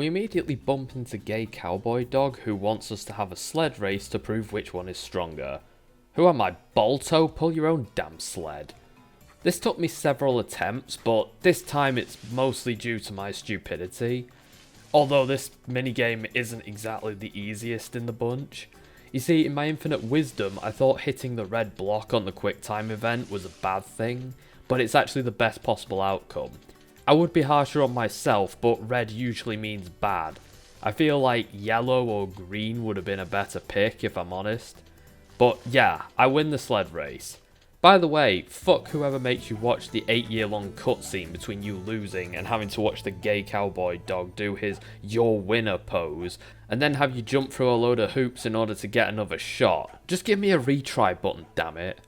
immediately bump into gay cowboy dog who wants us to have a sled race to prove which one is stronger. Who am I, Balto? Pull your own damn sled. This took me several attempts, but this time it's mostly due to my stupidity. Although this minigame isn't exactly the easiest in the bunch. You see, in my infinite wisdom, I thought hitting the red block on the quick time event was a bad thing, but it's actually the best possible outcome. I would be harsher on myself, but red usually means bad. I feel like yellow or green would have been a better pick, if I'm honest. But yeah, I win the sled race. By the way, fuck whoever makes you watch the 8-year-long cutscene between you losing and having to watch the gay cowboy dog do his "your winner" pose, and then have you jump through a load of hoops in order to get another shot. Just give me a retry button, damn it.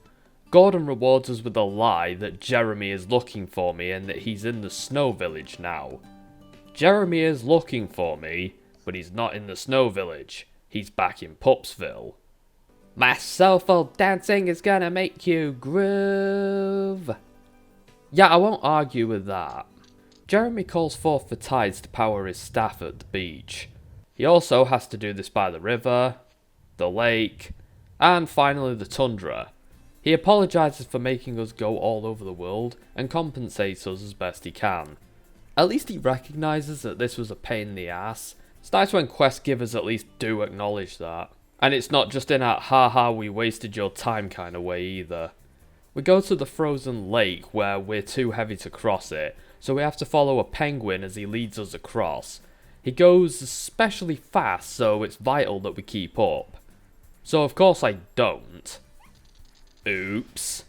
Gordon rewards us with a lie that Jeremy is looking for me and that he's in the snow village now. Jeremy is looking for me, but he's not in the snow village. He's back in Pupsville. My soulful dancing is gonna make you groove. Yeah, I won't argue with that. Jeremy calls forth the tides to power his staff at the beach. He also has to do this by the river, the lake, and finally the tundra. He apologises for making us go all over the world and compensates us as best he can. At least he recognises that this was a pain in the ass. It's nice when quest givers at least do acknowledge that. And it's not just in a haha we wasted your time kind of way either. We go to the frozen lake where we're too heavy to cross it, so we have to follow a penguin as he leads us across. He goes especially fast, so it's vital that we keep up. So of course I don't. Oops.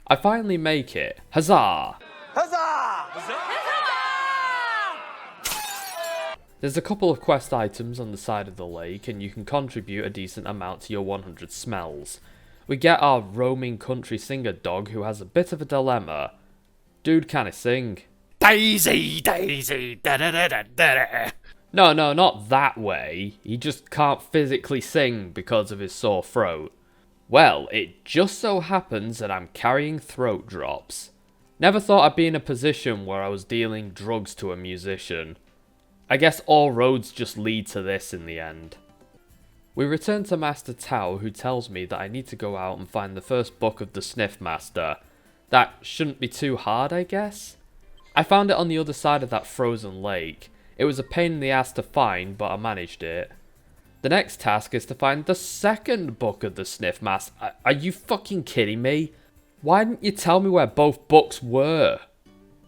I finally make it. Huzzah! Huzzah! Huzzah! There's a couple of quest items on the side of the lake, and you can contribute a decent amount to your 100 smells. We get our roaming country singer dog who has a bit of a dilemma. Dude can't sing. Daisy, Daisy, da da da da da. No, not that way. He just can't physically sing because of his sore throat. Well, it just so happens that I'm carrying throat drops. Never thought I'd be in a position where I was dealing drugs to a musician. I guess all roads just lead to this in the end. We return to Master Tao, who tells me that I need to go out and find the first book of the Sniff Master. That shouldn't be too hard, I guess? I found it on the other side of that frozen lake. It was a pain in the ass to find, but I managed it. The next task is to find the second book of the Sniff Master. Are you fucking kidding me? Why didn't you tell me where both books were?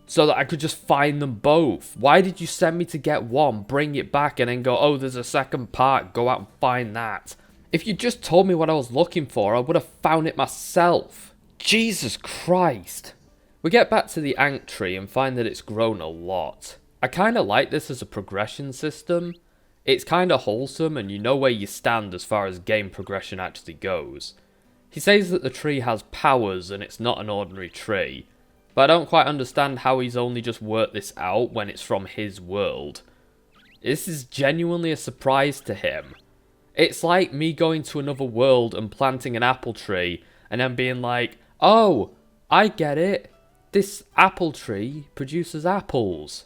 So that I could just find them both. Why did you send me to get one, bring it back, and then go, oh, there's a second part, go out and find that? If you just told me what I was looking for, I would have found it myself. Jesus Christ. We get back to the Ankh tree and find that it's grown a lot. I kind of like this as a progression system. It's kind of wholesome and you know where you stand as far as game progression actually goes. He says that the tree has powers and it's not an ordinary tree. But I don't quite understand how he's only just worked this out when it's from his world. This is genuinely a surprise to him. It's like me going to another world and planting an apple tree and then being like, oh, I get it. This apple tree produces apples.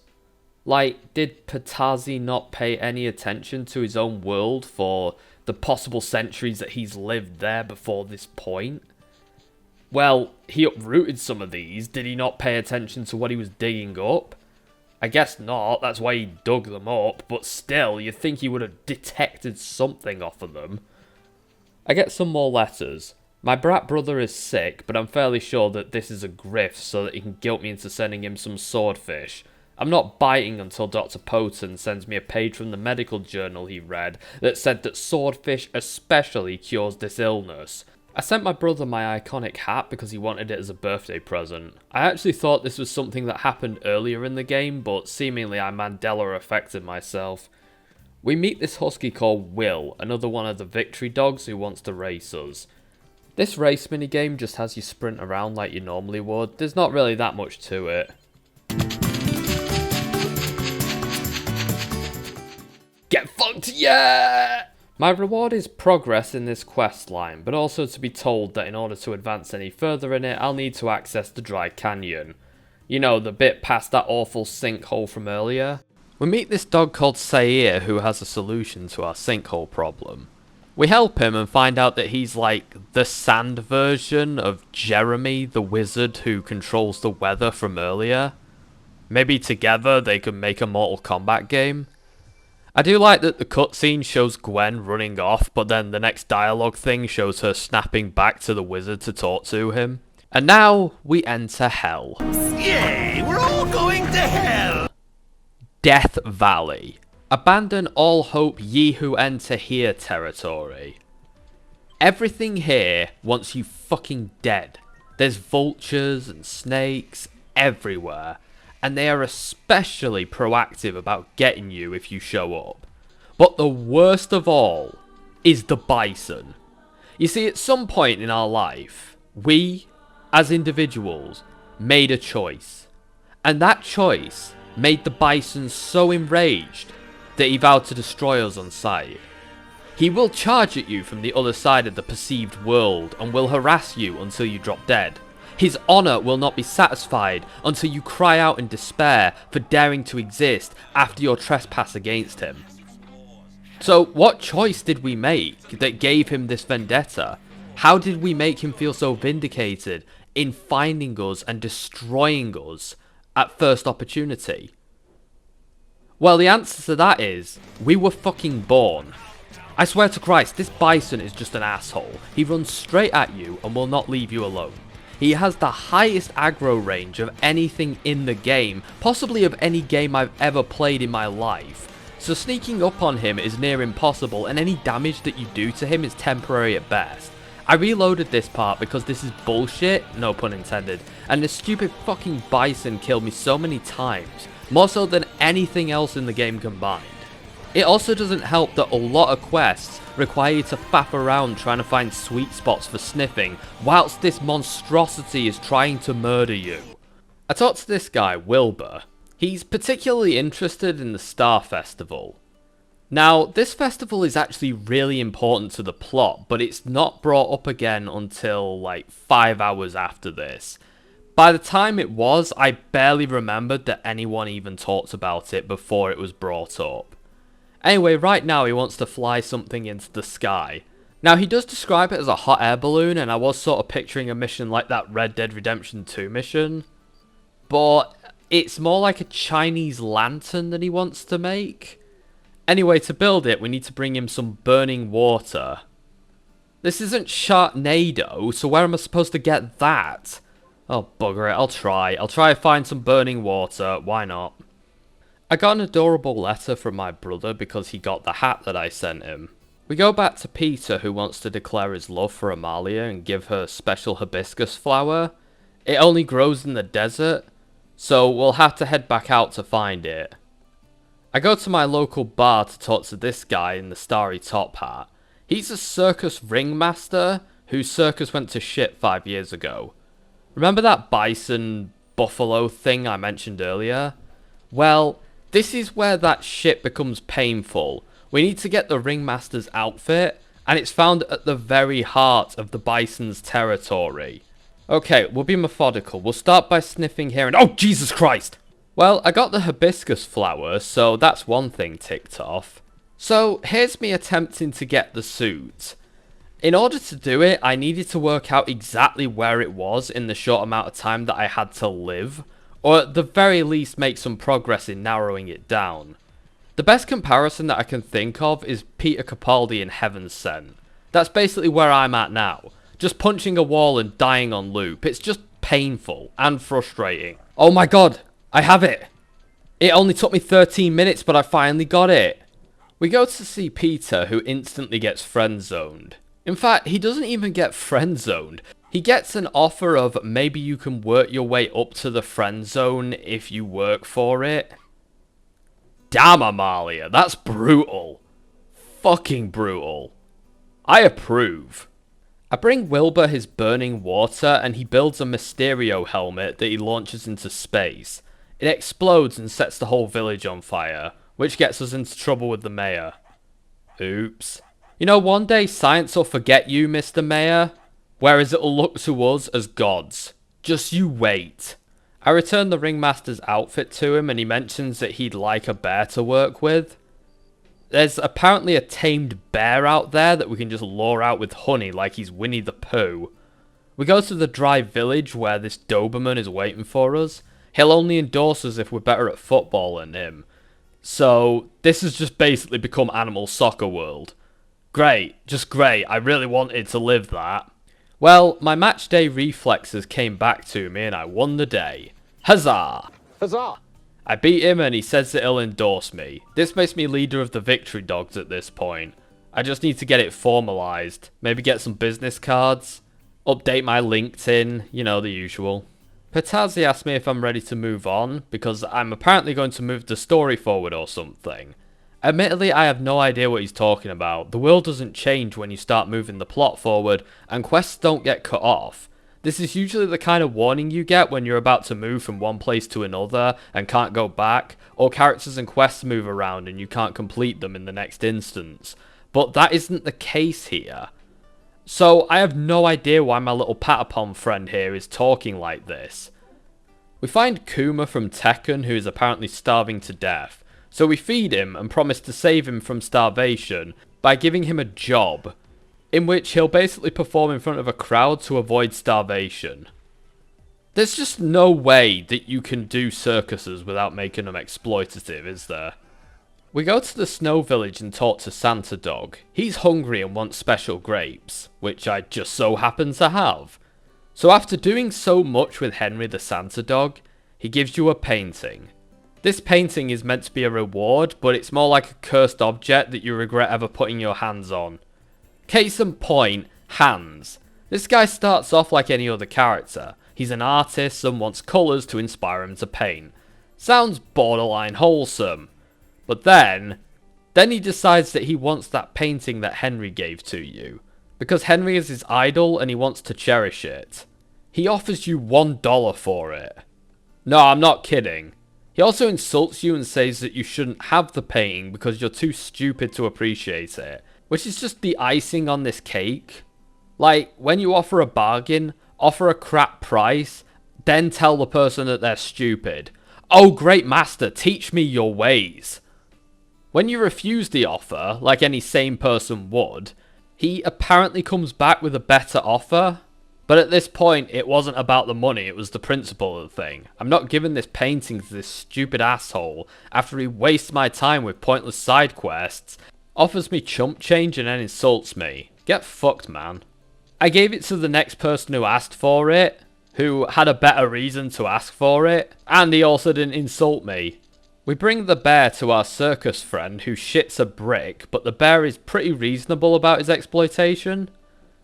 Like, did Patazi not pay any attention to his own world for the possible centuries that he's lived there before this point? Well, he uprooted some of these. Did he not pay attention to what he was digging up? I guess not, that's why he dug them up, but still, you'd think he would have detected something off of them. I get some more letters. My brat brother is sick, but I'm fairly sure that this is a grift so that he can guilt me into sending him some swordfish. I'm not biting until Dr. Poten sends me a page from the medical journal he read that said that swordfish especially cures this illness. I sent my brother my iconic hat because he wanted it as a birthday present. I actually thought this was something that happened earlier in the game, but seemingly I Mandela affected myself. We meet this husky called Will, another one of the victory dogs who wants to race us. This race minigame just has you sprint around like you normally would. There's not really that much to it. Get fucked, yeah! My reward is progress in this quest line, but also to be told that in order to advance any further in it, I'll need to access the dry canyon. You know, the bit past that awful sinkhole from earlier. We meet this dog called Sair who has a solution to our sinkhole problem. We help him and find out that he's like the sand version of Jeremy the wizard who controls the weather from earlier. Maybe together they could make a Mortal Kombat game. I do like that the cutscene shows Gwen running off, but then the next dialogue thing shows her snapping back to the wizard to talk to him. And now we enter hell. Yay, we're all going to hell! Death Valley. Abandon all hope ye who enter here territory. Everything here wants you fucking dead. There's vultures and snakes everywhere, and they are especially proactive about getting you if you show up. But the worst of all is the bison. You see, at some point in our life, we, as individuals, made a choice. And that choice made the bison so enraged that he vowed to destroy us on sight. He will charge at you from the other side of the perceived world and will harass you until you drop dead. His honour will not be satisfied until you cry out in despair for daring to exist after your trespass against him. So what choice did we make that gave him this vendetta? How did we make him feel so vindicated in finding us and destroying us at first opportunity? Well, the answer to that is, we were fucking born. I swear to Christ, this bison is just an asshole. He runs straight at you and will not leave you alone. He has the highest aggro range of anything in the game, possibly of any game I've ever played in my life. So sneaking up on him is near impossible, and any damage that you do to him is temporary at best. I reloaded this part because this is bullshit, no pun intended, and this stupid fucking bison killed me so many times, more so than anything else in the game combined. It also doesn't help that a lot of quests require you to faff around trying to find sweet spots for sniffing, whilst this monstrosity is trying to murder you. I talked to this guy, Wilbur. He's particularly interested in the Star Festival. Now, this festival is actually really important to the plot, but it's not brought up again until like 5 hours after this. By the time it was, I barely remembered that anyone even talked about it before it was brought up. Anyway, right now he wants to fly something into the sky. Now, he does describe it as a hot air balloon, and I was sort of picturing a mission like that Red Dead Redemption 2 mission. But it's more like a Chinese lantern that he wants to make. Anyway, to build it, we need to bring him some burning water. This isn't Sharknado, so where am I supposed to get that? Oh, bugger it, I'll try to find some burning water, why not? I got an adorable letter from my brother because he got the hat that I sent him. We go back to Peter, who wants to declare his love for Amalia and give her a special hibiscus flower. It only grows in the desert, so we'll have to head back out to find it. I go to my local bar to talk to this guy in the starry top hat. He's a circus ringmaster whose circus went to shit 5 years ago. Remember that bison buffalo thing I mentioned earlier? Well, this is where that shit becomes painful. We need to get the ringmaster's outfit, and it's found at the very heart of the bison's territory. Okay, we'll be methodical. We'll start by sniffing here and— oh, Jesus Christ! Well, I got the hibiscus flower, so that's one thing ticked off. So, here's me attempting to get the suit. In order to do it, I needed to work out exactly where it was in the short amount of time that I had to live, or at the very least make some progress in narrowing it down. The best comparison that I can think of is Peter Capaldi in Heaven Sent. That's basically where I'm at now. Just punching a wall and dying on loop. It's just painful and frustrating. Oh my god, I have it! It only took me 13 minutes, but I finally got it! We go to see Peter, who instantly gets friend-zoned. In fact, he doesn't even get friend-zoned. He gets an offer of maybe you can work your way up to the friend zone if you work for it. Damn, Amalia, that's brutal. Fucking brutal. I approve. I bring Wilbur his burning water and he builds a Mysterio helmet that he launches into space. It explodes and sets the whole village on fire, which gets us into trouble with the mayor. Oops. You know, one day science will forget you, Mr. Mayor. Whereas it'll look to us as gods. Just you wait. I return the ringmaster's outfit to him and he mentions that he'd like a bear to work with. There's apparently a tamed bear out there that we can just lure out with honey like he's Winnie the Pooh. We go to the dry village where this Doberman is waiting for us. He'll only endorse us if we're better at football than him. So this has just basically become Animal Soccer World. Great, just great, I really wanted to live that. Well, my match day reflexes came back to me and I won the day. Huzzah! Huzzah! I beat him and he says that he'll endorse me. This makes me leader of the Victory Dogs at this point. I just need to get it formalised. Maybe get some business cards. Update my LinkedIn, you know, the usual. Patazzi asked me if I'm ready to move on, because I'm apparently going to move the story forward or something. Admittedly, I have no idea what he's talking about. The world doesn't change when you start moving the plot forward, and quests don't get cut off. This is usually the kind of warning you get when you're about to move from one place to another and can't go back, or characters and quests move around and you can't complete them in the next instance. But that isn't the case here. So I have no idea why my little Patapon friend here is talking like this. We find Kuma from Tekken, who is apparently starving to death. So we feed him and promise to save him from starvation by giving him a job, in which he'll basically perform in front of a crowd to avoid starvation. There's just no way that you can do circuses without making them exploitative, is there? We go to the snow village and talk to Santa Dog. He's hungry and wants special grapes, which I just so happen to have. So after doing so much with Henry the Santa Dog, he gives you a painting. This painting is meant to be a reward, but it's more like a cursed object that you regret ever putting your hands on. Case in point, hands. This guy starts off like any other character. He's an artist and wants colours to inspire him to paint. Sounds borderline wholesome. But then he decides that he wants that painting that Henry gave to you. Because Henry is his idol and he wants to cherish it. He offers you $1 for it. No, I'm not kidding. He also insults you and says that you shouldn't have the painting because you're too stupid to appreciate it. Which is just the icing on this cake. Like, when you offer a bargain, offer a crap price, then tell the person that they're stupid. Oh, great master, teach me your ways. When you refuse the offer, like any sane person would, he apparently comes back with a better offer. But at this point, it wasn't about the money, it was the principle of the thing. I'm not giving this painting to this stupid asshole after he wastes my time with pointless side quests, offers me chump change and then insults me. Get fucked, man. I gave it to the next person who asked for it, who had a better reason to ask for it, and he also didn't insult me. We bring the bear to our circus friend who shits a brick, but the bear is pretty reasonable about his exploitation.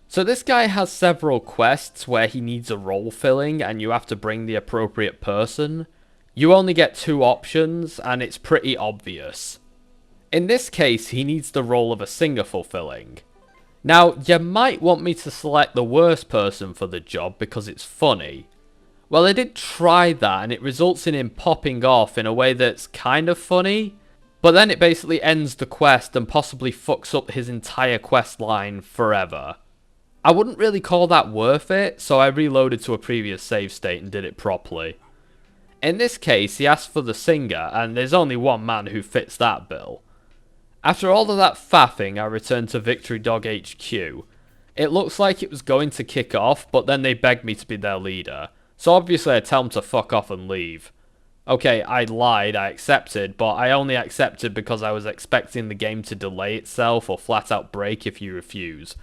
So this guy has several quests where he needs a role filling and you have to bring the appropriate person. You only get 2 options and it's pretty obvious. In this case, he needs the role of a singer fulfilling. Now, you might want me to select the worst person for the job because it's funny. Well, I did try that and it results in him popping off in a way that's kind of funny, but then it basically ends the quest and possibly fucks up his entire quest line forever. I wouldn't really call that worth it, so I reloaded to a previous save state and did it properly. In this case, he asked for the singer, and there's only one man who fits that bill. After all of that faffing, I returned to Victory Dog HQ. It looks like it was going to kick off, but then they begged me to be their leader. So obviously I tell them to fuck off and leave. Okay, I lied, I accepted, but I only accepted because I was expecting the game to delay itself or flat out break if you refuse.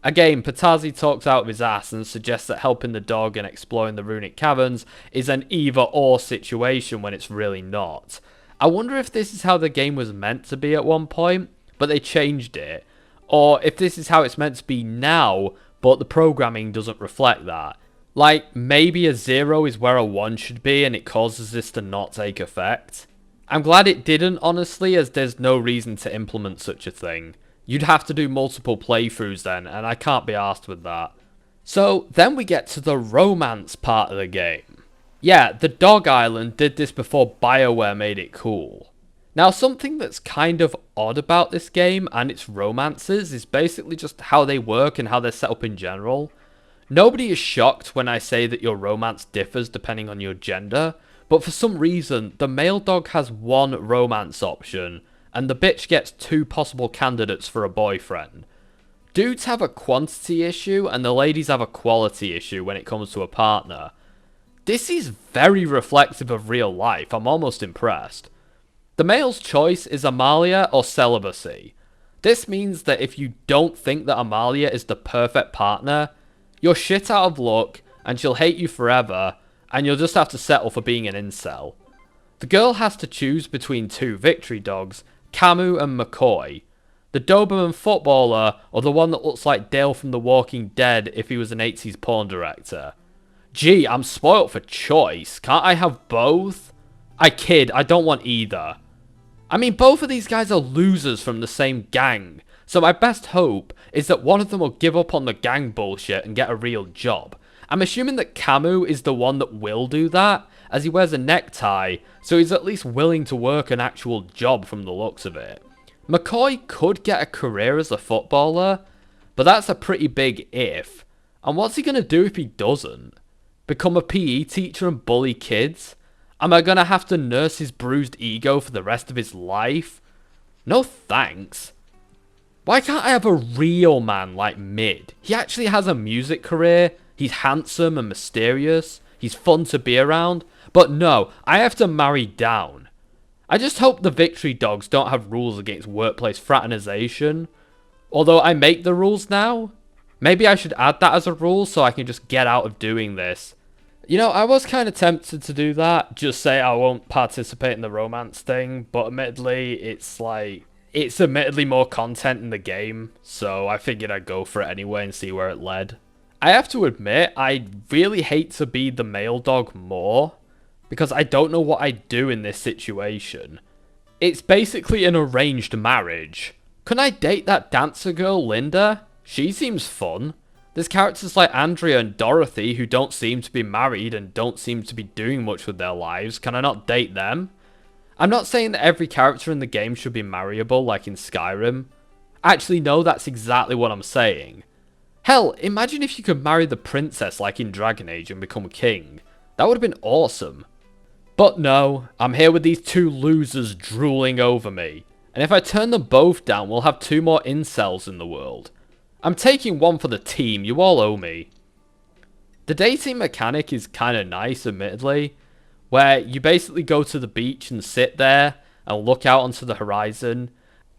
Again, Patazzi talks out of his ass and suggests that helping the dog and exploring the runic caverns is an either-or situation when it's really not. I wonder if this is how the game was meant to be at one point, but they changed it. Or if this is how it's meant to be now, but the programming doesn't reflect that. Like, maybe a 0 is where a 1 should be and it causes this to not take effect. I'm glad it didn't, honestly, as there's no reason to implement such a thing. You'd have to do multiple playthroughs then, and I can't be arsed with that. So, then we get to the romance part of the game. Yeah, the Dog Island did this before BioWare made it cool. Now, something that's kind of odd about this game and its romances is basically just how they work and how they're set up in general. Nobody is shocked when I say that your romance differs depending on your gender, but for some reason, the male dog has one romance option, and the bitch gets two possible candidates for a boyfriend. Dudes have a quantity issue, and the ladies have a quality issue when it comes to a partner. This is very reflective of real life, I'm almost impressed. The male's choice is Amalia or celibacy. This means that if you don't think that Amalia is the perfect partner, you're shit out of luck, and she'll hate you forever, and you'll just have to settle for being an incel. The girl has to choose between two victory dogs, Camus and McCoy. The Doberman footballer, or the one that looks like Dale from The Walking Dead if he was an 80s porn director. Gee, I'm spoilt for choice. Can't I have both? I kid, I don't want either. I mean, both of these guys are losers from the same gang, so my best hope is that one of them will give up on the gang bullshit and get a real job. I'm assuming that Camus is the one that will do that, as he wears a necktie, so he's at least willing to work an actual job from the looks of it. McCoy could get a career as a footballer, but that's a pretty big if. And what's he going to do if he doesn't? Become a PE teacher and bully kids? Am I going to have to nurse his bruised ego for the rest of his life? No thanks. Why can't I have a real man like Mid? He actually has a music career, he's handsome and mysterious, he's fun to be around, but no, I have to marry down. I just hope the victory dogs don't have rules against workplace fraternization. Although I make the rules now. Maybe I should add that as a rule so I can just get out of doing this. You know, I was kind of tempted to do that. Just say I won't participate in the romance thing. But admittedly, it's admittedly more content in the game. So I figured I'd go for it anyway and see where it led. I have to admit, I really hate to be the male dog more. Because I don't know what I'd do in this situation. It's basically an arranged marriage. Can I date that dancer girl, Linda? She seems fun. There's characters like Andrea and Dorothy who don't seem to be married and don't seem to be doing much with their lives. Can I not date them? I'm not saying that every character in the game should be marryable like in Skyrim. Actually, no, that's exactly what I'm saying. Hell, imagine if you could marry the princess like in Dragon Age and become king. That would have been awesome. But no, I'm here with these two losers drooling over me. And if I turn them both down, we'll have two more incels in the world. I'm taking one for the team, you all owe me. The dating mechanic is kind of nice, admittedly, where you basically go to the beach and sit there and look out onto the horizon,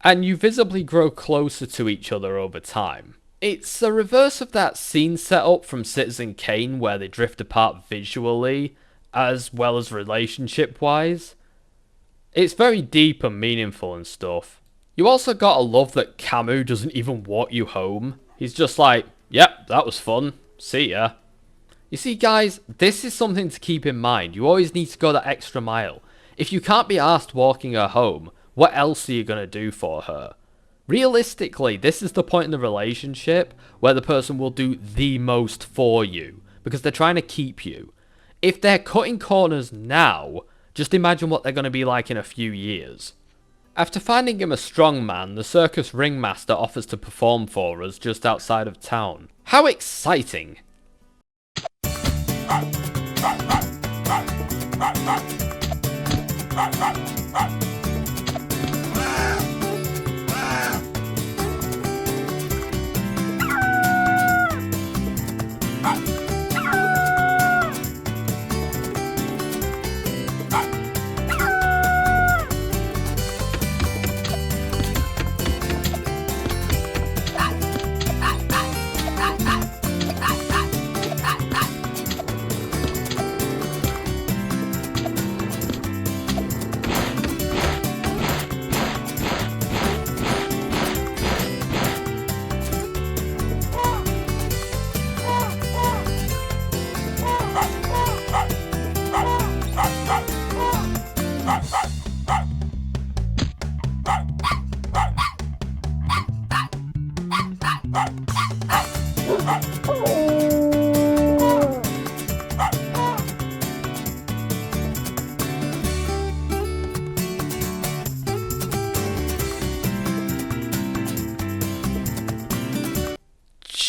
and you visibly grow closer to each other over time. It's the reverse of that scene setup from Citizen Kane where they drift apart visually, as well as relationship-wise. It's very deep and meaningful and stuff. You also gotta love that Camus doesn't even walk you home. He's just like, yep, that was fun, see ya. You see guys, this is something to keep in mind. You always need to go that extra mile. If you can't be asked walking her home, what else are you gonna do for her? Realistically, this is the point in the relationship where the person will do the most for you, because they're trying to keep you. If they're cutting corners now, just imagine what they're going to be like in a few years. After finding him a strong man, the circus ringmaster offers to perform for us just outside of town. How exciting!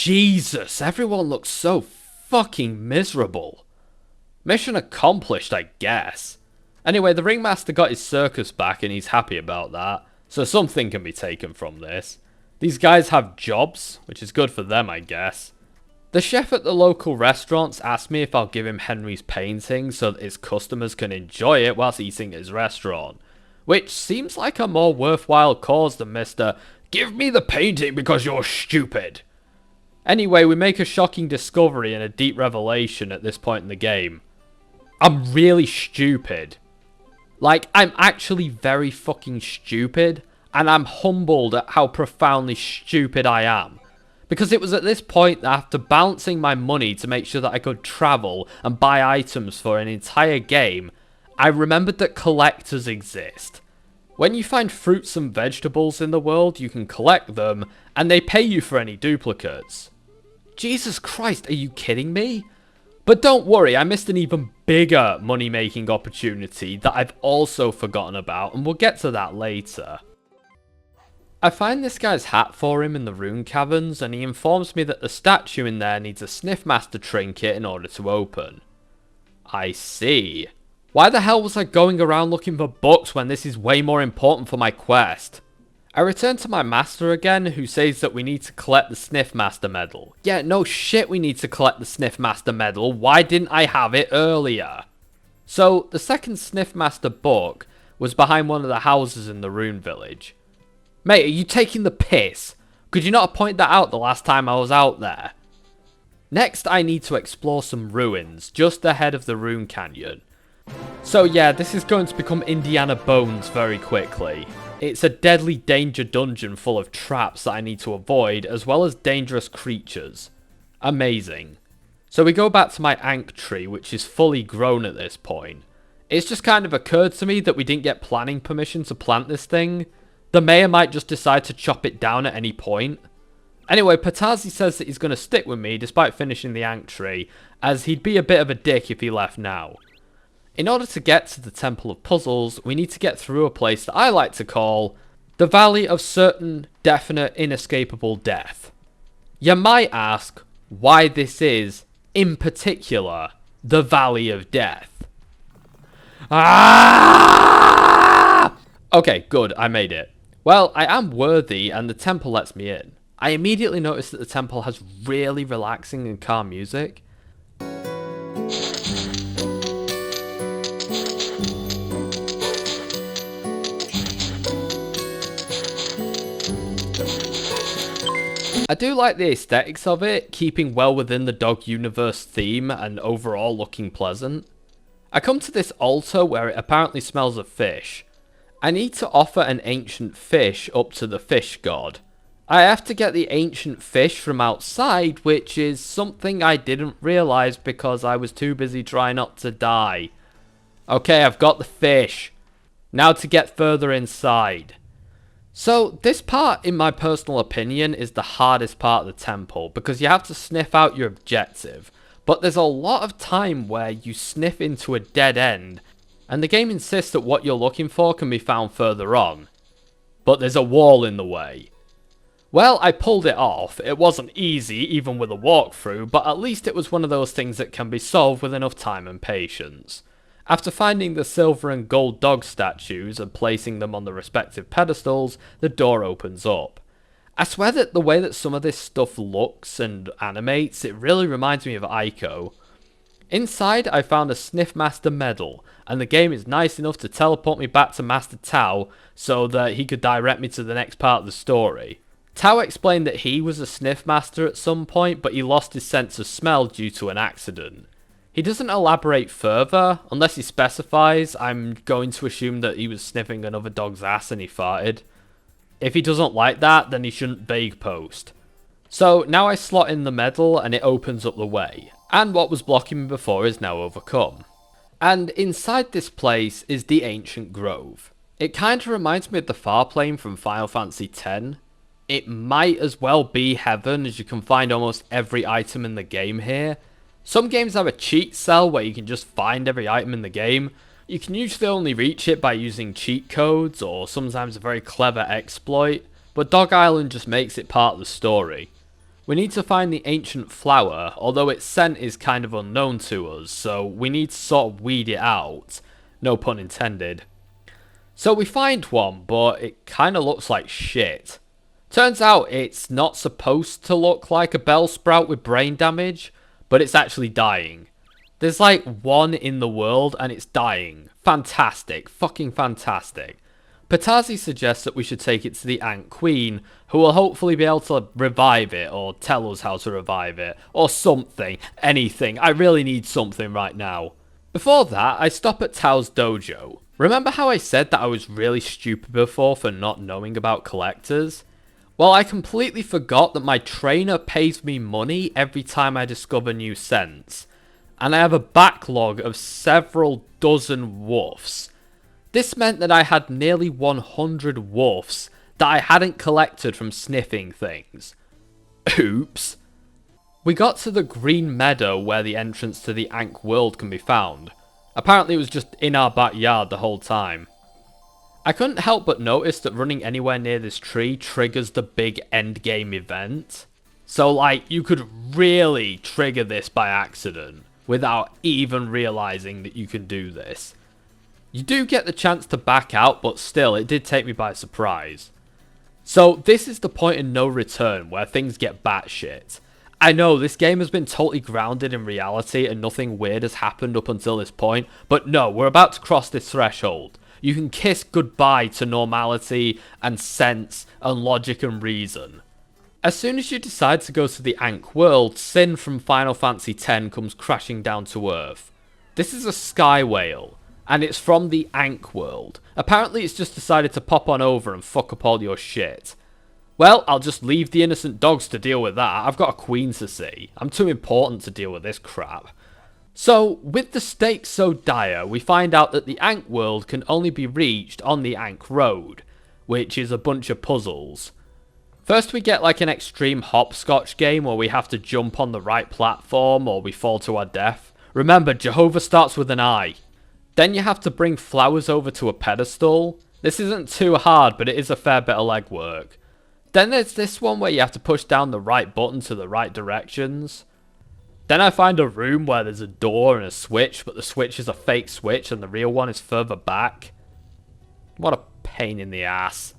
Jesus, everyone looks so fucking miserable. Mission accomplished, I guess. Anyway, the ringmaster got his circus back and he's happy about that, so something can be taken from this. These guys have jobs, which is good for them, I guess. The chef at the local restaurants asked me if I'll give him Henry's painting so that his customers can enjoy it whilst eating at his restaurant, which seems like a more worthwhile cause than Mr. "Give me the painting because you're stupid." Anyway, we make a shocking discovery and a deep revelation at this point in the game. I'm really stupid. Like, I'm actually very fucking stupid, and I'm humbled at how profoundly stupid I am. Because it was at this point that after balancing my money to make sure that I could travel and buy items for an entire game, I remembered that collectors exist. When you find fruits and vegetables in the world, you can collect them, and they pay you for any duplicates. Jesus Christ, are you kidding me? But don't worry, I missed an even bigger money-making opportunity that I've also forgotten about, and we'll get to that later. I find this guy's hat for him in the rune caverns, and he informs me that the statue in there needs a Sniffmaster trinket in order to open. I see. Why the hell was I going around looking for books when this is way more important for my quest? I return to my master again, who says that we need to collect the Sniffmaster medal. Yeah, no shit we need to collect the Sniffmaster medal, why didn't I have it earlier? So, the second Sniffmaster book was behind one of the houses in the rune village. Mate, are you taking the piss? Could you not have pointed that out the last time I was out there? Next, I need to explore some ruins, just ahead of the rune canyon. So yeah, this is going to become Indiana Bones very quickly. It's a deadly danger dungeon full of traps that I need to avoid, as well as dangerous creatures. Amazing. So we go back to my ankh tree, which is fully grown at this point. It's just kind of occurred to me that we didn't get planning permission to plant this thing. The mayor might just decide to chop it down at any point. Anyway, Patazi says that he's going to stick with me despite finishing the ankh tree, as he'd be a bit of a dick if he left now. In order to get to the Temple of Puzzles, we need to get through a place that I like to call the Valley of Certain Definite Inescapable Death. You might ask why this is, in particular, the Valley of Death. Ah! Okay, good, I made it. Well, I am worthy and the temple lets me in. I immediately noticed that the temple has really relaxing and calm music. I do like the aesthetics of it, keeping well within the dog universe theme and overall looking pleasant. I come to this altar where it apparently smells of fish. I need to offer an ancient fish up to the fish god. I have to get the ancient fish from outside, which is something I didn't realise because I was too busy trying not to die. Okay, I've got the fish. Now to get further inside. So, this part, in my personal opinion, is the hardest part of the temple, because you have to sniff out your objective, but there's a lot of time where you sniff into a dead end, and the game insists that what you're looking for can be found further on. But there's a wall in the way. Well, I pulled it off. It wasn't easy, even with a walkthrough, but at least it was one of those things that can be solved with enough time and patience. After finding the silver and gold dog statues and placing them on the respective pedestals, the door opens up. I swear that the way that some of this stuff looks and animates, it really reminds me of Ico. Inside, I found a Sniffmaster medal, and the game is nice enough to teleport me back to Master Tao so that he could direct me to the next part of the story. Tao explained that he was a Sniffmaster at some point, but he lost his sense of smell due to an accident. He doesn't elaborate further, unless he specifies. I'm going to assume that he was sniffing another dog's ass and he farted. If he doesn't like that, then he shouldn't vague post. So now I slot in the medal and it opens up the way, and what was blocking me before is now overcome. And inside this place is the Ancient Grove. It kinda reminds me of the Far Plane from Final Fantasy X. It might as well be heaven, as you can find almost every item in the game here. Some games have a cheat cell where you can just find every item in the game. You can usually only reach it by using cheat codes or sometimes a very clever exploit, but Dog Island just makes it part of the story. We need to find the ancient flower, although its scent is kind of unknown to us, so we need to sort of weed it out. No pun intended. So we find one, but it kind of looks like shit. Turns out it's not supposed to look like a bell sprout with brain damage, but it's actually dying. There's like one in the world and it's dying. Fantastic. Fucking fantastic. Patazi suggests that we should take it to the Ant Queen, who will hopefully be able to revive it, or tell us how to revive it, or something. Anything. I really need something right now. Before that, I stop at Tao's dojo. Remember how I said that I was really stupid before for not knowing about collectors? Well, I completely forgot that my trainer pays me money every time I discover new scents. And I have a backlog of several dozen woofs. This meant that I had nearly 100 woofs that I hadn't collected from sniffing things. Oops. We got to the green meadow where the entrance to the Ankh world can be found. Apparently it was just in our backyard the whole time. I couldn't help but notice that running anywhere near this tree triggers the big endgame event. So like, you could really trigger this by accident without even realizing that you can do this. You do get the chance to back out, but still, it did take me by surprise. So this is the point in no return where things get batshit. I know this game has been totally grounded in reality and nothing weird has happened up until this point, but no, we're about to cross this threshold. You can kiss goodbye to normality and sense and logic and reason. As soon as you decide to go to the Ankh world, Sin from Final Fantasy X comes crashing down to Earth. This is a sky whale, and it's from the Ankh world. Apparently it's just decided to pop on over and fuck up all your shit. Well, I'll just leave the innocent dogs to deal with that. I've got a queen to see. I'm too important to deal with this crap. So, with the stakes so dire, we find out that the Ankh world can only be reached on the Ankh Road, which is a bunch of puzzles. First we get like an extreme hopscotch game where we have to jump on the right platform or we fall to our death. Remember, Jehovah starts with an I. Then you have to bring flowers over to a pedestal. This isn't too hard, but it is a fair bit of legwork. Then there's this one where you have to push down the right button to the right directions. Then I find a room where there's a door and a switch, but the switch is a fake switch and the real one is further back. What a pain in the ass.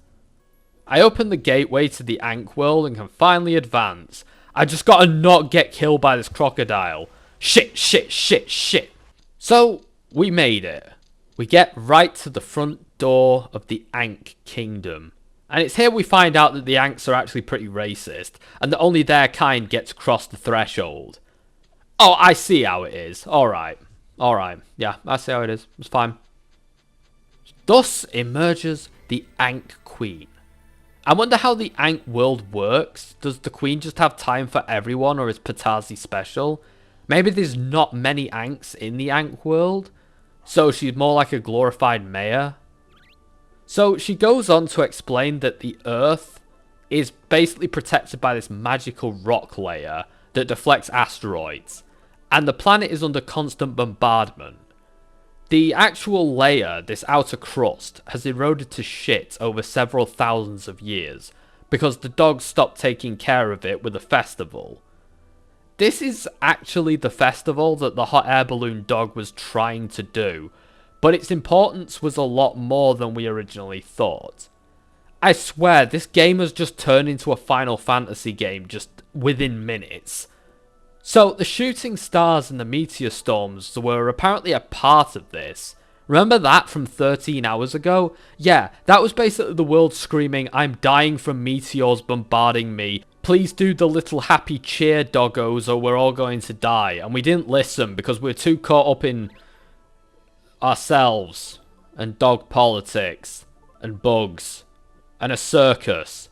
I open the gateway to the Ankh world and can finally advance. I just gotta not get killed by this crocodile. Shit, shit, shit, shit. So, we made it. We get right to the front door of the Ankh kingdom. And it's here we find out that the Ankhs are actually pretty racist, and that only their kind get to cross the threshold. Oh, I see how it is. Alright. Alright. Yeah, I see how it is. It's fine. Thus emerges the Ankh Queen. I wonder how the Ankh world works. Does the Queen just have time for everyone, or is Patazi special? Maybe there's not many Ankhs in the Ankh world, so she's more like a glorified mayor. So she goes on to explain that the Earth is basically protected by this magical rock layer that deflects asteroids, and the planet is under constant bombardment. The actual layer, this outer crust, has eroded to shit over several thousands of years, because the dogs stopped taking care of it with a festival. This is actually the festival that the hot air balloon dog was trying to do, but its importance was a lot more than we originally thought. I swear, this game has just turned into a Final Fantasy game just within minutes. So, the shooting stars and the meteor storms were apparently a part of this. Remember that from 13 hours ago? Yeah, that was basically the world screaming, "I'm dying from meteors bombarding me. Please do the little happy cheer, doggos, or we're all going to die." And we didn't listen because we're too caught up in ourselves and dog politics and bugs and a circus.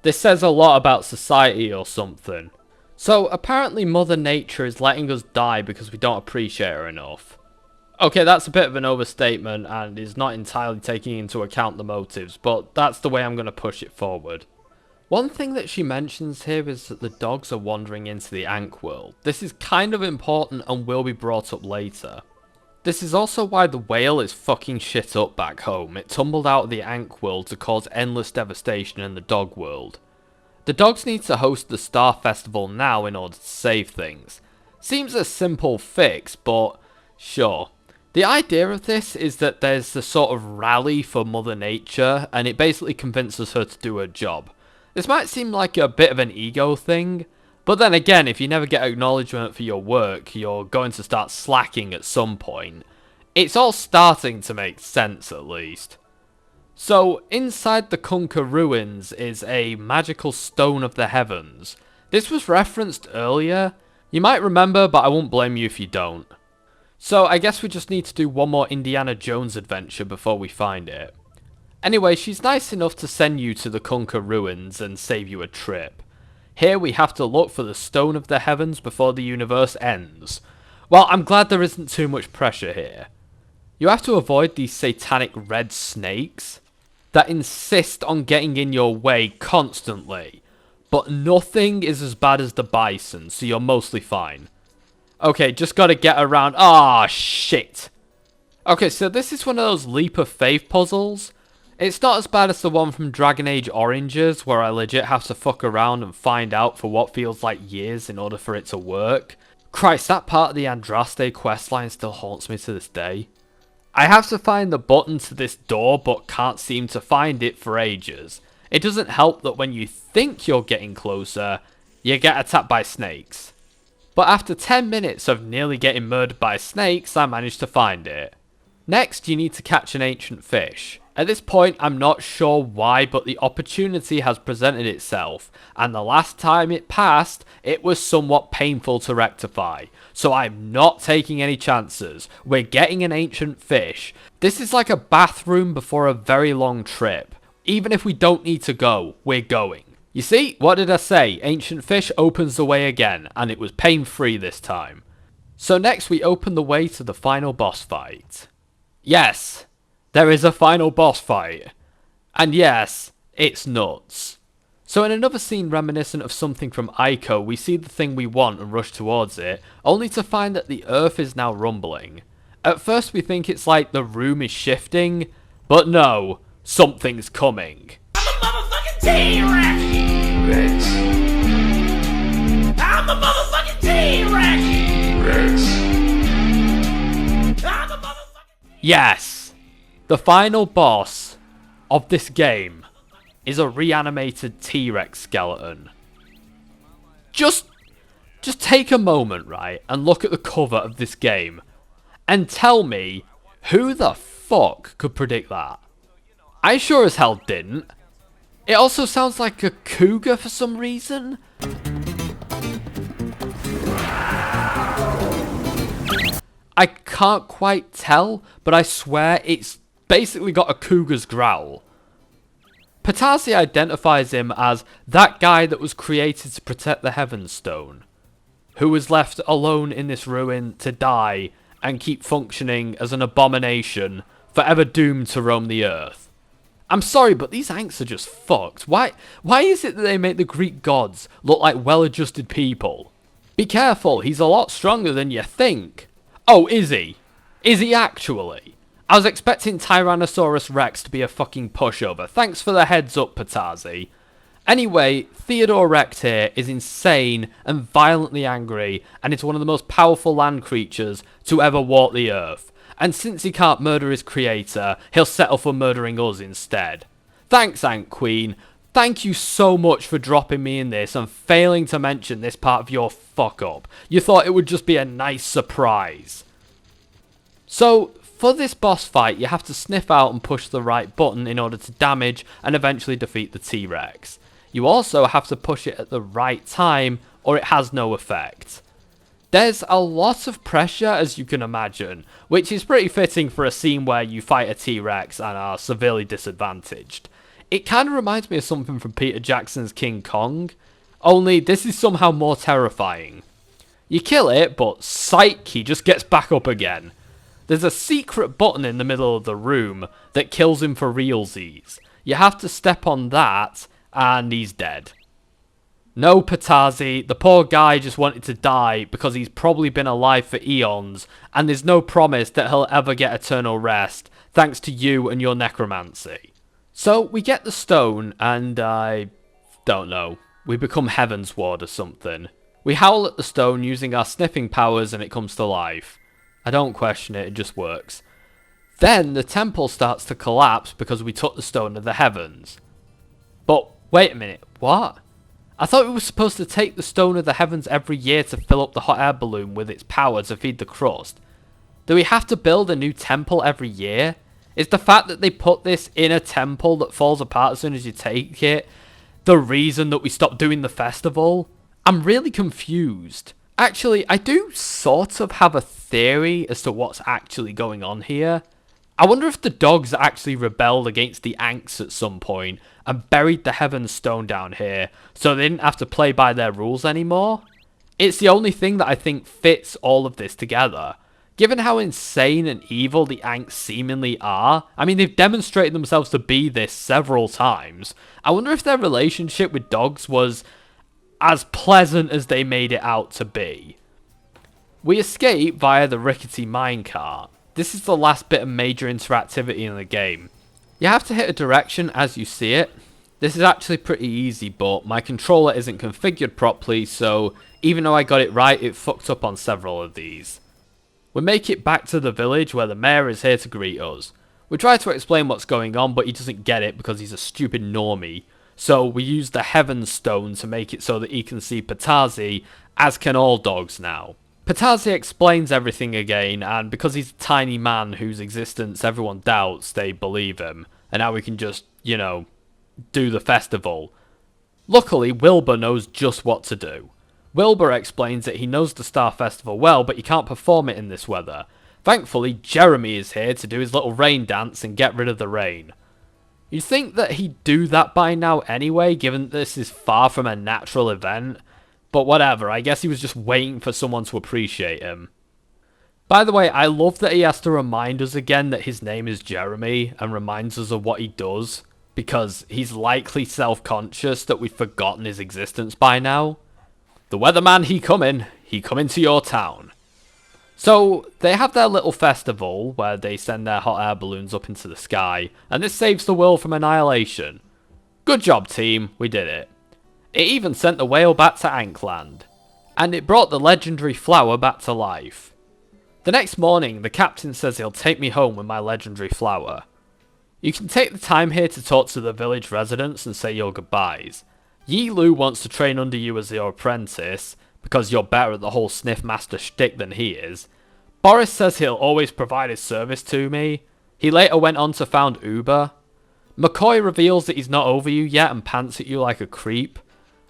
This says a lot about society or something. So apparently Mother Nature is letting us die because we don't appreciate her enough. Okay, that's a bit of an overstatement and is not entirely taking into account the motives, but that's the way I'm going to push it forward. One thing that she mentions here is that the dogs are wandering into the Ankh world. This is kind of important and will be brought up later. This is also why the whale is fucking shit up back home. It tumbled out of the Ankh world to cause endless devastation in the dog world. The dogs need to host the Star Festival now in order to save things. Seems a simple fix, but sure. The idea of this is that there's a sort of rally for Mother Nature, and it basically convinces her to do her job. This might seem like a bit of an ego thing, but then again, if you never get acknowledgement for your work, you're going to start slacking at some point. It's all starting to make sense, at least. So, inside the Kunka ruins is a magical stone of the heavens. This was referenced earlier. You might remember, but I won't blame you if you don't. So, I guess we just need to do one more Indiana Jones adventure before we find it. Anyway, she's nice enough to send you to the Kunka ruins and save you a trip. Here we have to look for the Stone of the Heavens before the universe ends. Well, I'm glad there isn't too much pressure here. You have to avoid these satanic red snakes that insist on getting in your way constantly. But nothing is as bad as the bison, so you're mostly fine. Okay, just gotta get around. Ah, shit. Okay, so this is one of those leap of faith puzzles. It's not as bad as the one from Dragon Age Oranges, where I legit have to fuck around and find out for what feels like years in order for it to work. Christ, that part of the Andraste questline still haunts me to this day. I have to find the button to this door, but can't seem to find it for ages. It doesn't help that when you think you're getting closer, you get attacked by snakes. But after 10 minutes of nearly getting murdered by snakes, I managed to find it. Next, you need to catch an ancient fish. At this point, I'm not sure why, but the opportunity has presented itself, and the last time it passed, it was somewhat painful to rectify. So I'm not taking any chances. We're getting an ancient fish. This is like a bathroom before a very long trip. Even if we don't need to go, we're going. You see, what did I say? Ancient fish opens the way again, and it was pain-free this time. So next we open the way to the final boss fight. Yes, there is a final boss fight. And yes, it's nuts. So in another scene reminiscent of something from Ico, we see the thing we want and rush towards it, only to find that the earth is now rumbling. At first we think it's like the room is shifting, but no, something's coming. I'm a motherfucking T-Rex! Rex. I'm a motherfucking T-Rex! Rex. I'm a motherfucking... Yes! The final boss of this game is a reanimated T-Rex skeleton. Just take a moment, right, and look at the cover of this game, and tell me who the fuck could predict that? I sure as hell didn't. It also sounds like a cougar for some reason. I can't quite tell, but I swear it's basically got a cougar's growl. Patasi identifies him as that guy that was created to protect the Heaven's Stone, who was left alone in this ruin to die and keep functioning as an abomination, forever doomed to roam the earth. I'm sorry, but these Anks are just fucked. Why is it that they make the Greek gods look like well-adjusted people? Be careful, he's a lot stronger than you think. Oh, is he? Is he actually? I was expecting Tyrannosaurus Rex to be a fucking pushover. Thanks for the heads up, Patasi. Anyway, Theodore Rex here is insane and violently angry, and is one of the most powerful land creatures to ever walk the earth. And since he can't murder his creator, he'll settle for murdering us instead. Thanks, Ant Queen. Thank you so much for dropping me in this and failing to mention this part of your fuck up. You thought it would just be a nice surprise. So, for this boss fight, you have to sniff out and push the right button in order to damage and eventually defeat the T-Rex. You also have to push it at the right time or it has no effect. There's a lot of pressure, as you can imagine, which is pretty fitting for a scene where you fight a T-Rex and are severely disadvantaged. It kind of reminds me of something from Peter Jackson's King Kong, only this is somehow more terrifying. You kill it, but psych, he just gets back up again. There's a secret button in the middle of the room that kills him for realsies. You have to step on that, and he's dead. No, Patasi, the poor guy just wanted to die because he's probably been alive for eons, and there's no promise that he'll ever get eternal rest, thanks to you and your necromancy. So, we get the stone, and I don't know. we become Heaven's Ward or something. We howl at the stone using our sniffing powers and it comes to life. I don't question it, it just works. Then the temple starts to collapse because we took the stone of the heavens. But wait a minute, what? I thought we were supposed to take the stone of the heavens every year to fill up the hot air balloon with its power to feed the crust. Do we have to build a new temple every year? Is the fact that they put this in a temple that falls apart as soon as you take it the reason that we stopped doing the festival? I'm really confused. Actually, I do sort of have a theory as to what's actually going on here. I wonder if the dogs actually rebelled against the Anks at some point and buried the Heaven's Stone down here so they didn't have to play by their rules anymore. It's the only thing that I think fits all of this together. Given how insane and evil the Anks seemingly are, I mean they've demonstrated themselves to be this several times, I wonder if their relationship with dogs was as pleasant as they made it out to be. We escape via the rickety minecart. This is the last bit of major interactivity in the game. You have to hit a direction as you see it. This is actually pretty easy, but my controller isn't configured properly, so even though I got it right, it fucked up on several of these. We make it back to the village where the mayor is here to greet us. We try to explain what's going on, but he doesn't get it because he's a stupid normie. So we use the Heaven's Stone to make it so that he can see Patazi, as can all dogs now. Patazi explains everything again, and because he's a tiny man whose existence everyone doubts, they believe him. And now we can just, do the festival. Luckily, Wilbur knows just what to do. Wilbur explains that he knows the Star Festival well, but he can't perform it in this weather. Thankfully, Jeremy is here to do his little rain dance and get rid of the rain. You'd think that he'd do that by now anyway, given that this is far from a natural event. But whatever, I guess he was just waiting for someone to appreciate him. By the way, I love that he has to remind us again that his name is Jeremy, and reminds us of what he does, because he's likely self-conscious that we've forgotten his existence by now. The weatherman he coming to your town. So, they have their little festival, where they send their hot air balloons up into the sky, and this saves the world from annihilation. Good job team, we did it. It even sent the whale back to Ankland, and it brought the legendary flower back to life. The next morning, the captain says he'll take me home with my legendary flower. You can take the time here to talk to the village residents and say your goodbyes. Yi Lu wants to train under you as your apprentice, because you're better at the whole sniff master shtick than he is. Boris says he'll always provide his service to me. He later went on to found Uber. McCoy reveals that he's not over you yet and pants at you like a creep.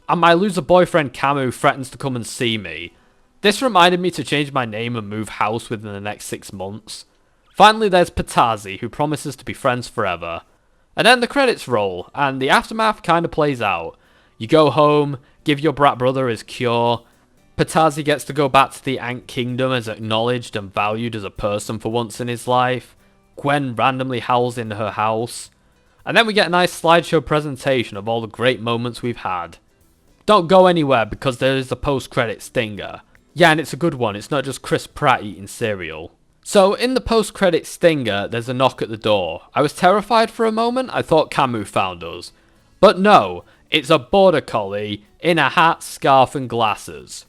And my loser boyfriend Camus threatens to come and see me. This reminded me to change my name and move house within the next 6 months. Finally there's Patazi, who promises to be friends forever. And then the credits roll, and the aftermath kinda plays out. You go home, give your brat brother his cure. Patazi gets to go back to the Ant Kingdom as acknowledged and valued as a person for once in his life. Gwen randomly howls in her house. And then we get a nice slideshow presentation of all the great moments we've had. Don't go anywhere because there is a post-credit stinger. Yeah, and it's a good one, it's not just Chris Pratt eating cereal. So, in the post-credit stinger, there's a knock at the door. I was terrified for a moment, I thought Camus found us. But no, it's a border collie in a hat, scarf and glasses.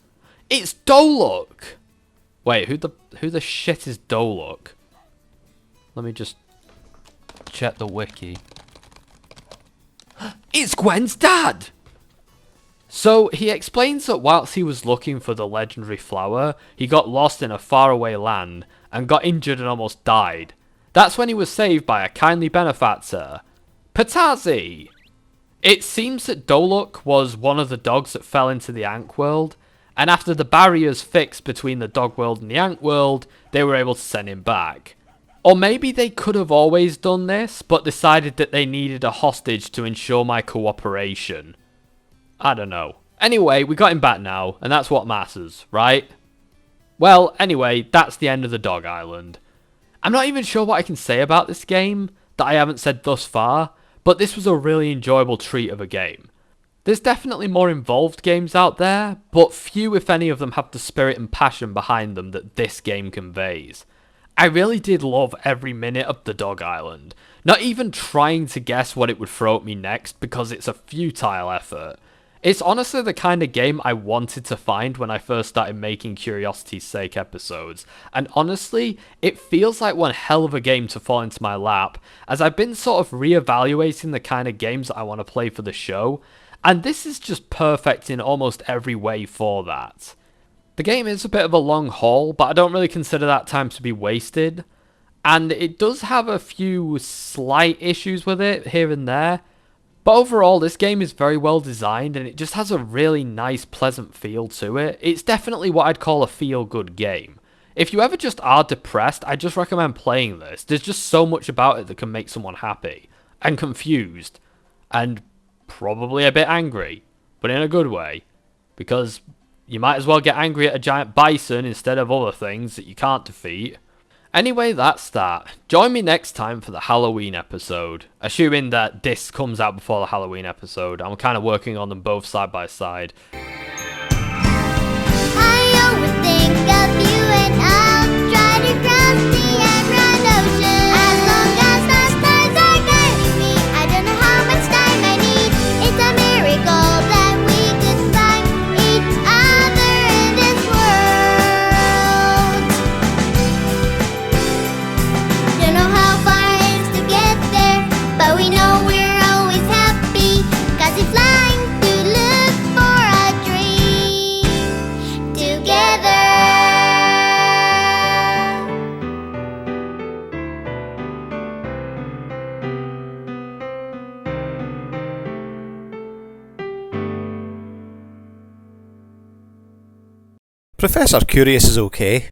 It's Doluk! Wait, who the shit is Doluk? Let me just check the wiki. It's Gwen's dad! So, he explains that whilst he was looking for the legendary flower, he got lost in a faraway land, and got injured and almost died. That's when he was saved by a kindly benefactor. Patazi! It seems that Doluk was one of the dogs that fell into the Ant world, and after the barriers fixed between the dog world and the Ant world, they were able to send him back. Or maybe they could have always done this, but decided that they needed a hostage to ensure my cooperation. I don't know. Anyway, we got him back now, and that's what matters, right? Well, anyway, that's the end of the Dog Island. I'm not even sure what I can say about this game that I haven't said thus far, but this was a really enjoyable treat of a game. There's definitely more involved games out there, but few if any of them have the spirit and passion behind them that this game conveys. I really did love every minute of the Dog Island, not even trying to guess what it would throw at me next because it's a futile effort. It's honestly the kind of game I wanted to find when I first started making Curiosity's Sake episodes, and honestly, it feels like one hell of a game to fall into my lap, as I've been sort of re-evaluating the kind of games that I want to play for the show, and this is just perfect in almost every way for that. The game is a bit of a long haul, but I don't really consider that time to be wasted, and it does have a few slight issues with it here and there, but overall, this game is very well designed and it just has a really nice, pleasant feel to it. It's definitely what I'd call a feel-good game. If you ever just are depressed, I just recommend playing this. There's just so much about it that can make someone happy, and confused, and probably a bit angry, but in a good way. Because you might as well get angry at a giant bison instead of other things that you can't defeat. Anyway, that's that. Join me next time for the Halloween episode. Assuming that this comes out before the Halloween episode. I'm kind of working on them both side by side. I always think of you and I'll try to cross the emerald ocean. As long as the stars are guiding me, I don't know how much time I need. It's a miracle that we could find each other in this world. Don't know how far it is to get there, but we know we're always happy, 'cause we're flying to look for a dream together. Professor Curious is okay.